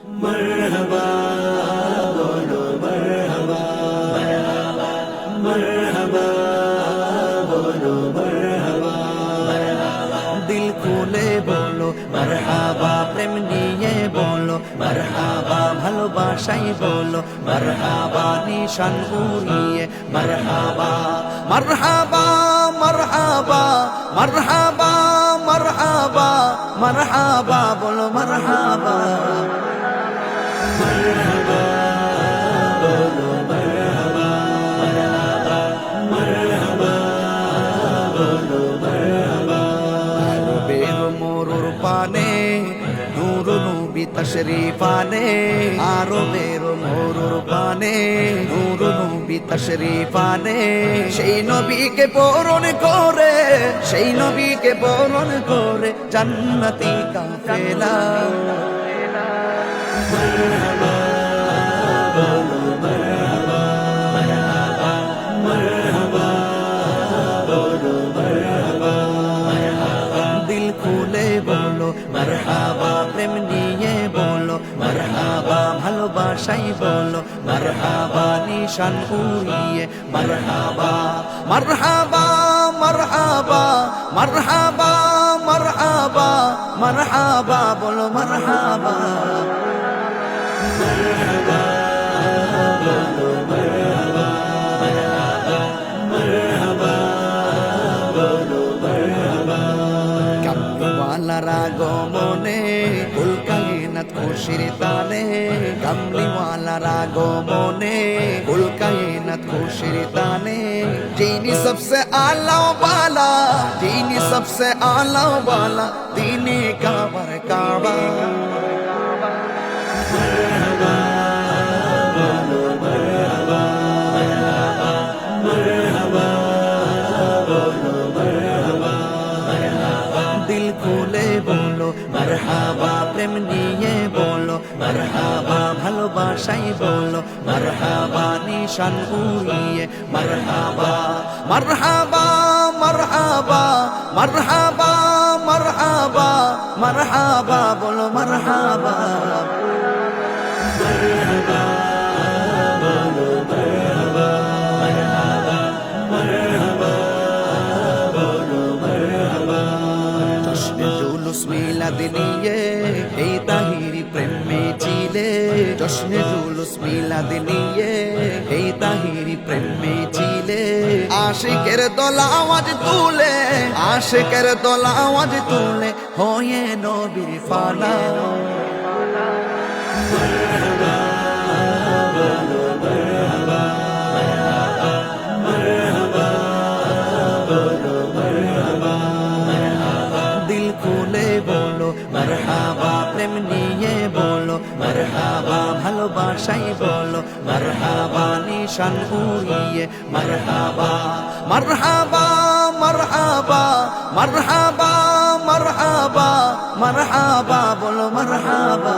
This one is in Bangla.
मरहबा बोलो मरहबा, मरहबा बोलो मरहबा, दिल खोले बोलो मरहबा, प्रेम निये बोलो मरहबा, ভালোবাসাই বলো মরহাবা, নিশান উড়িয়ে মরহাবা, মরহাবা মরহাবা মরহাবা মরহাবা মরহাবা বলো মরহাবা, মরহাবা বলো মরহাবা, মরহাবা বলো মরহাবা, আলো বেরো মোরুর পানে নূর নবী তশরীফ আনে, আরো বেরো মোরুর পানে নূর নবী তশরীফ আনে, সেই নবীকে বরণ করে, সেই নবীকে বরণ করে জান্নাতি কাফেলা, মরহাবা বলো মরহাবা, মরহাবা বলো মরহাবা, দিল খুলে বলো মরহাবা, প্রেম নিয়ে বলো মরহাবা, ভালোবাসাই বলো মরহাবা, নিশান উড়িয়ে মরহাবা, মরহাবা মরহাবা মরহাবা মরহাবা মরহাবা বলো মরহাবা, মরহাবা বলো মরহাবা, মরহাবা বলো মরহাবা, কামলিওয়ালার আগমনে কুল কায়নাত খুশির তানে, কামলিওয়ালার আগমনে কুল কায়নাত খুশির তানে, যিনি সবসে আলা বালা, যিনি সবসে আলা বালা, দীনে কাবার কাবা, মরহাবা বলো মরহাবা, মরহাবা বলো মরহাবা, দিল খুলে বলো মরহাবা, প্রেম নিয়ে বলো মরহাবা, ভালোবাসাই বলো মরহাবা, নিশান উড়িয়ে মরহাবা, মরহাবা মরহাবা মরহাবা মরহাবা মরহাবা বলো মরহাবা, মরহাবা বলো মরহাবা, মরহাবা বলো মরহাবা, জশ্নে জুলুস মিলাদ নিয়ে এই তাহিরি প্রেম মেচিলে, জশ্নে জুলুস মিলাদ নিয়ে এই তাহিরি প্রেম মেচিলে, আশিকের দল আওয়াজ তুলে, আশিকের দল আওয়াজ তুলে হয়ে নবীর ফানা, মরহাবা বলো মরহাবা, মরহাবা বলো মরহাবা, দিল খুলে বলো মরহাবা, প্রেম নিয়ে বলো মরহাবা, ভালোবাসাই বলো মরহাবা, নিশান উড়িয়ে মরহাবা, মরহাবা মরহাবা মরহাবা মরহাবা মরহাবা বলো মরহাবা।